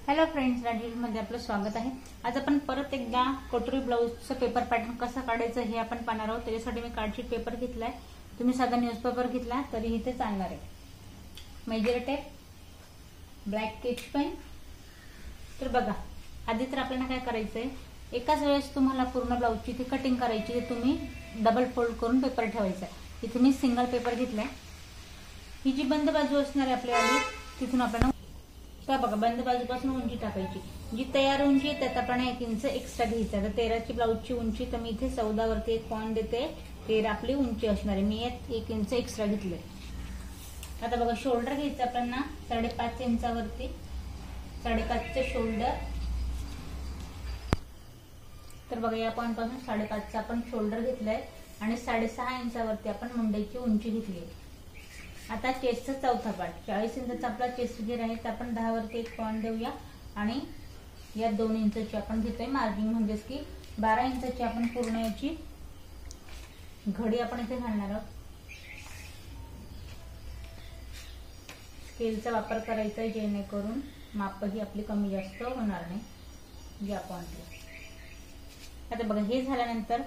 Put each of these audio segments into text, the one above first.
Hello friends, मध्ये आपलं स्वागत आहे। आज आपण परत एकदा कटोरी ब्लाउजचं पेपर पॅटर्न कसं काढायचं हे आपण पाहणार आहोत। त्याच्यासाठी मी कार्डशीट पेपर घेतलाय, तुम्ही साधा न्यूजपेपर घेतला तरी इथे चालणार आहे। Major tape, black sketch pen. तर बघा, आधी तर आपल्याला काय करायचंय, एकाच वेळेस तुम्हाला पूर्ण ब्लाउजची इथे कटिंग करायची आहे, तुम्ही डबल फोल्ड करून पेपर ठेवायचा आहे। इथे मी सिंगल पेपर घेतलाय। ही जी बंद बाजू असणार आहे आपल्याला, तिथून आपल्याला बघा बंद बाजूपासून उंची टाकायची। जी तयार उंची आहे त्यात आपण 1 इंच एक्स्ट्रा घ्यायचा। तर 13 ची ब्लाउजची उंची, तर मी इथे 14 वरती 1 पॉइंट देते। 13 आपली उंची असणार आहे, मी 1 इंच एक्स्ट्रा घेतले। आता बघा, शोल्डर घ्यायचं आपल्याला 5.5 इंचावरती, 5.5चे शोल्डर। तर बघा, या पॉइंट पासून 5.5चा आपण शोल्डर घेतलाय आणि 6.5 इंचावरती आपण मुंड्याची उंची घेतली। आता चेस्टचा चौथा पार्ट, 40 इंचाचा आपला चेस्ट घेर आहे, तर आपण 10 वरती 1 पॉइंट देऊया आणि या 2 इंचाची आपण घेतोय मार्जिन, म्हणजेच की 12 इंचाची आपण पूर्ण याची घडी आपण इथे घालणार आहोत। स्केलचा वापर करायचा आहे, जेणेकरून माप ही आपली कमी जास्त होणार नाही या पॉइंटला। आता बघा, हे झाल्यानंतर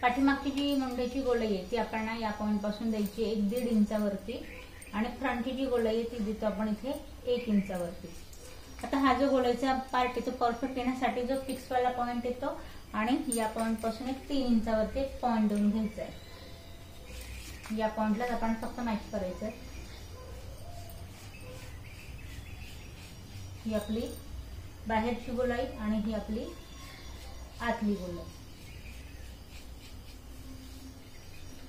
पाठीमागची जी मुंड्याची गोलाई आहे ती आपण या पॉइंट पासून द्यायची 1.5 इंचावरती आणि फ्रंटची जी गोलाई आहे ती देतो आपण इथे 1 इंचावरती। आता हा जो गोलाईचा पार्ट आहे तो परफेक्ट येण्यासाठी जो फिक्स वाला पॉइंट येतो आणि या पॉइंट पासून 3 इंचावरती एक पॉइंट देऊन घ्यायचा आहे। या पॉइंटला आपण फक्त मॅच करायचं आहे। ही आपली बाहेरची गोलाई आणि ही आपली आतली गोलाई।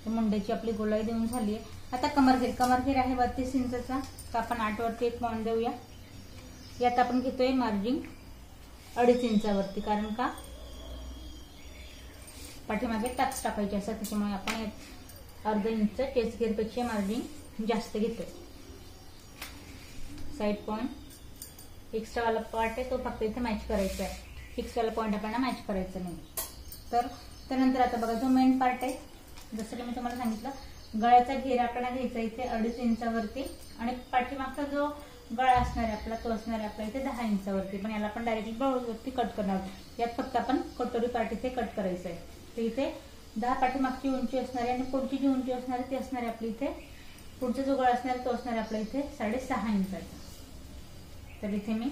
मुंड्याची आपली गोलाई देऊन झाली आहे। आता कमरघेर आहे 32 इंचाचा, तर आपण 8 वरती 1 पॉइंट देऊया। यात आपण घेतोय मार्जिन 2.5 इंचावरती, कारण का पाठीमागे टक्स टाकायचे असतात, त्याच्यामुळे आपण 1/2 इंच चेस्ट घेरपेक्षा मार्जिन जास्त घेतोय। साइड पॉइंट एक्स्ट्रा वाला पार्ट आहे तो फक्त इथे मॅच करायचा आहे, फिक्स वाला पॉइंट आपल्याला मॅच करायचा नाही। तर त्यानंतर आता बघा, जो मेन पार्ट आहे, जसं की मी तुम्हाला सांगितलं, गळ्याचा घेर आपल्याला घ्यायचा इथे 2.5 इंचावरती आणि पाठीमागचा जो गळा असणार आहे आपला तो असणार आहे आपला इथे 10 इंचावरती। पण याला आपण डायरेक्टली ब्लाउजवरती कट करणार आहोत। यात फक्त आपण कटोरी पार्ट इथे कट करायचं आहे। तर इथे 10 पाठीमागची उंची असणार आहे आणि पुढची जी उंची असणार आहे ती असणार आहे आपली इथे, पुढचा जो गळा असणार आहे तो असणार आहे आपला इथे 6.5 इंचाचा। तर इथे मी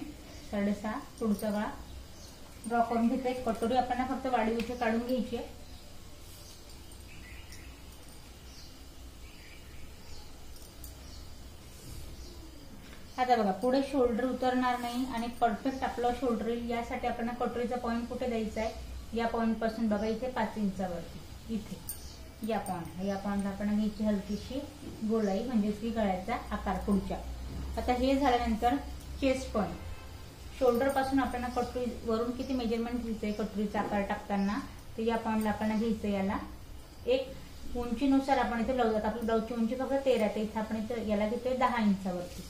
6.5 पुढचा गळा ड्रॉ करून घेते। कटोरी आपण फक्त वाढीव इथे काढून घ्यायची आहे। आता बघा, पुढे शोल्डर उतरणार नाही आणि परफेक्ट आपलं शोल्डर येईल यासाठी आपण कटोरीचा पॉइंट कुठे द्यायचा आहे, या पॉइंट पासून बघा इथे 5 इंचावरती, इथे या पॉइंटला आपण घ्यायची हलकीशी गोलाई, म्हणजे की गळ्याचा आकार पुढच्या। आता हे झाल्यानंतर चेस्ट पॉइंट, शोल्डर पासून आपण कटोरी वरून किती मेजरमेंट घ्यायचंय कटोरीचा आकार टाकताना, तर या पॉइंटला आपण घ्यायचं याला एक उंचीनुसार आपण इथे ब्लाउज, आपली ब्लाउजची उंची फक्त 13, तर इथे आपण इथे याला घेतोय 10 इंचावरती।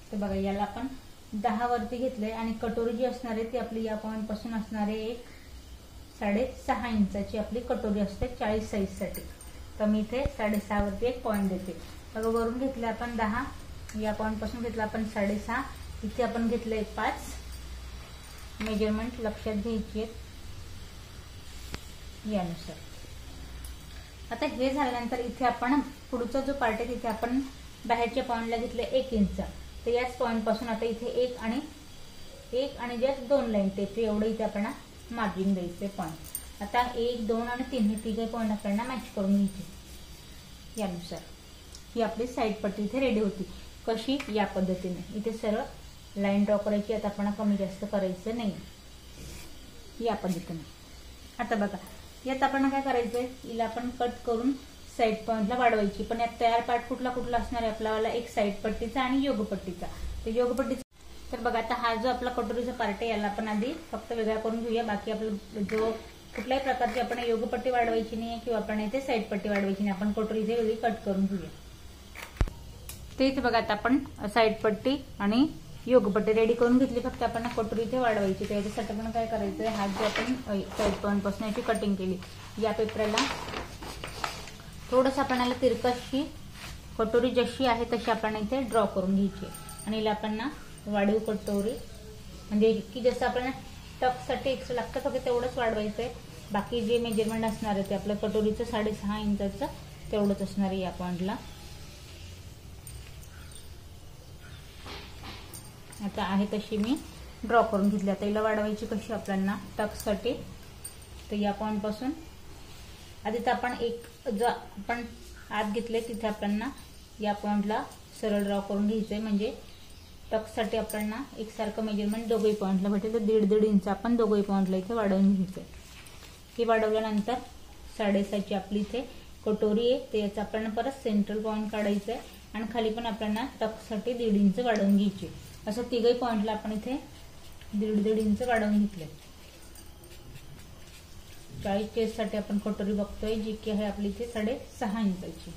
तर बघा, याला आपण 10 वरती घेतलंय आणि कटोरी जी असणार आहे ती आपली या पॉइंट पासून असणार आहे 6.5 इंचाची आपली कटोरी असते 40 साईज साठी। तर मी इथे 6.5 वरती 1 पॉइंट देते। बघा, वरून घेतले आपण 10, या पॉइंट पासून घेतला आपण 6.5, इथे आपण घेतलंय 5। मेजरमेंट लक्षात घ्यायची आहेत यानुसार। आता हे झाल्यानंतर इथे आपण पुढचा जो पार्ट आहे तिथे आपण बाहेरच्या पॉइंटला घेतले 1 इंच, तर याच पॉइंट पासून आता इथे 1 आणि जस्ट 2 लाईन ते एवढं इथे आपण मार्जिन द्यायचे पॉइंट। आता 1, 2 आणि 3 हे तिघे पॉइंट आपल्याला मॅच करून घ्यायचे यानुसार। ही आपली साईड पट्टी इथे रेडी होती। कशी, या पद्धतीने इथे सरळ लाईन ड्रॉ करायची। आता आपण कमी जास्त करायचं नाही, या पद्धतीने। आता बघा, यात आपण काय करायचंय, हिला आपण कट करून साइड पॉइंटला वाढवायची। पण यात तयार पार्ट कुठला कुठला असणार आहे आपल्याला, एक साइड पट्टीचा आणि योगपट्टीचा। तर योगपट्टीचा, तर बघा, आता हा जो आपला कटोरीचा पार्ट आहे याला आपण आधी फक्त वेगळा करून घेऊया। बाकी आपलं जो कुठल्याही प्रकारची आपण योगपट्टी वाढवायची नाही किंवा आपण इथे साइड पट्टी वाढवायची नाही, आपण कटोरी इथे वेगळी कट करून घेऊया। ते इथे बघा, आता आपण साइड पट्टी आणि योगपट्टी रेडी करून घेतली, फक्त आपण कटोरी इथे वाढवायची। तर याच्यासाठी आपण काय करायचंय, हा जो आपण साइड पॉइंट पासून याची कटिंग केली, या पेपरला थोडंसं आपण याला तिरकशी कटोरी जशी आहे तशी आपण इथे ड्रॉ करून घ्यायची आणि हिला आपण ना वाढीव कटोरी म्हणजे की जसं आपण टक्ससाठी एक्स्ट्रा लागतं फक्त तेवढंच वाढवायचंय. बाकी जे मेजरमेंट असणार आहे ते आपलं कटोरीचं 6.5 इंचाचं तेवढंच असणार आहे या पॉइंटला. आता आहे तशी मी ड्रॉ करून घेतली. आता हिला वाढवायची कशी आपल्याला टक्ससाठी, तर या पॉइंट पासून आधी तर आपण एक जो आपण आत घेतले तिथे आपल्याला या पॉइंटला सरळ ड्रॉ करून घ्यायचंय. म्हणजे टक्ससाठी आपल्याला एकसारखं मेजरमेंट दोघंही पॉइंटला भेटेल. तर 1.5 इंच आपण दोघंही पॉइंटला इथे वाढवून घ्यायचंय. हे वाढवल्यानंतर 6.5ची आपली इथे कटोरी आहे ते याचा आपण परत सेंट्रल पॉइंट काढायचंय आणि खाली पण आपल्याला टक्ससाठी 1.5 इंच वाढवून घ्यायची. असं तिघही पॉइंटला आपण इथे 1.5 इंच वाढवून घेतले. 40 चेस्टसाठी आपण कटोरी बघतोय जी की आहे आपली इथे 6.5 इंचाची.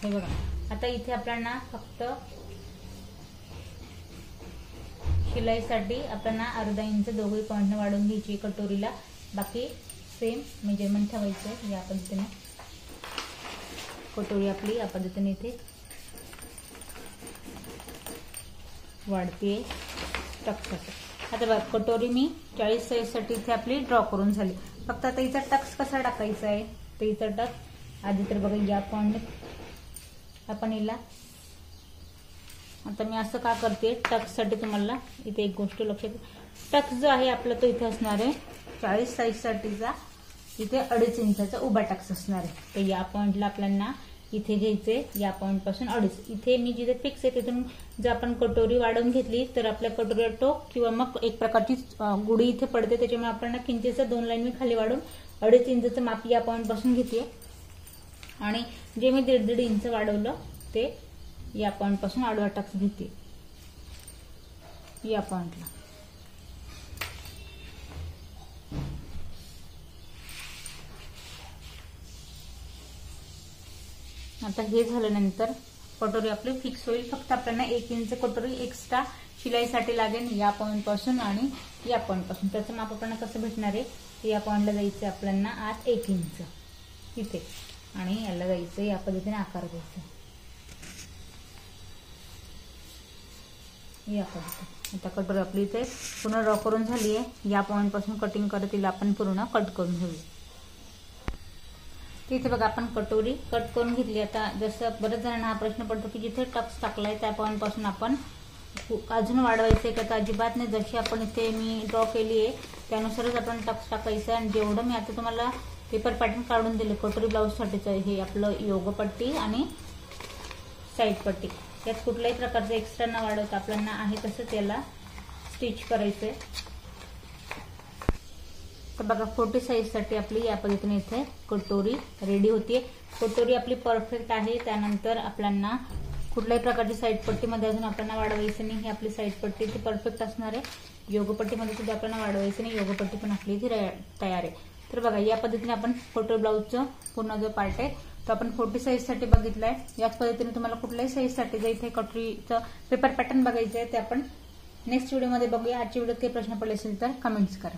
हे बघा आता इथे आपल्याला फक्त शिलाईसाठी आपल्याला अर्धा इंच दोघही पॉइंट वाढवून घ्यायची कटोरीला. बाकी सेम मेजरमेंट ठेवायचं. या पद्धतीने कटोरी आपली या पद्धतीने इथे वाढते टक्ससाठी. आता बघा कटोरी मी 40 साईजसाठी इथे आपली ड्रॉ करून झाली. फक्त आता हिचा टक्स कसा टाकायचा आहे तर हिचा टक्स आधी तर बघा या पॉइंट आपण हिला आता मी असं का करते टक्ससाठी तुम्हाला इथे एक गोष्ट लक्षात. टक्स जो आहे आपला तो इथे असणार आहे 40 साईजसाठीचा इथे 2.5 इंचाचा उभा टक्स असणार आहे. तर या पॉइंटला आपल्याला इथे घ्यायचे. या पॉइंट पासून 2.5 इथे मी जिथे फिक्स आहे तिथून जर आपण कटोरी वाढवून घेतली तर आपल्या कटोरीला टोक किंवा मग एक प्रकारची गुढी इथे पडते. त्याच्यामुळे आपल्याला किंचितचं 2 लाईन मी खाली वाढून 2.5 इंचाचं माप या पॉइंट पासून घेते आणि जे मी 1.5 इंच वाढवलं ते या पॉइंट पासून आडवा टक्स घेते या पॉइंटला. आता हे झाल्यानंतर कटोरी आपली फिक्स होईल. फक्त आपल्याला 1 इंच कटोरी एक्स्ट्रा शिलाईसाठी लागेल या पॉइंट पासून आणि या पॉइंट पासून. त्याचं माप आपल्याला कसं भेटणार आहे या पॉइंटला जायचं आपल्याला आत 1 इंच इथे आणि याला जायचं या पद्धतीने आकार द्यायचा या पद्धतीने. आता कटोरी आपली इथे पूर्ण ड्रॉ करून झाली आहे. या पॉइंट पासून कटिंग करत तिला आपण पूर्ण कट करून घेऊ. इथे बघा आपण कटोरी कट करून घेतली. आता जसं बरेच जणांना हा प्रश्न पडतो की जिथे टक्स टाकलाय त्या पॉइंट पासून आपण अजून वाढवायचंय का, तर अजिबात नाही. जशी आपण इथे मी ड्रॉ केली आहे त्यानुसारच आपण टक्स टाकायचं आहे. आणि जेवढं मी आता तुम्हाला पेपर पॅटर्न काढून दिले कटोरी ब्लाऊज साठीचं हे आपलं योगपट्टी आणि साईड पट्टी, यात कुठल्याही प्रकारचं एक्स्ट्रा न वाढवता आपल्याला आहे तसं त्याला स्टिच करायचंय. तर बघा 40 साईजसाठी आपली या पद्धतीने इथे कटोरी रेडी होतीये. कटोरी आपली परफेक्ट आहे. त्यानंतर आपल्याला कुठल्याही प्रकारची साईड पट्टीमध्ये अजून आपल्याला वाढवायचं नाही. ही आपली साईड पट्टी ती परफेक्ट असणार आहे. योगपट्टीमध्ये सुद्धा आपल्याला वाढवायचं नाही. योगपट्टी पण आपली इथे तयार आहे. तर बघा या पद्धतीने आपण कटोरी ब्लाऊजचं पूर्ण जो पार्ट आहे तो आपण 40 साईजसाठी बघितलाय. याच पद्धतीने तुम्हाला कुठल्याही साईजसाठी जर इथे कटोरीचं पेपर पॅटर्न बघायचं आहे ते आपण नेक्स्ट व्हिडिओमध्ये बघूया. आजच्या व्हिडिओत काही प्रश्न पडले असेल तर कमेंट्स करा.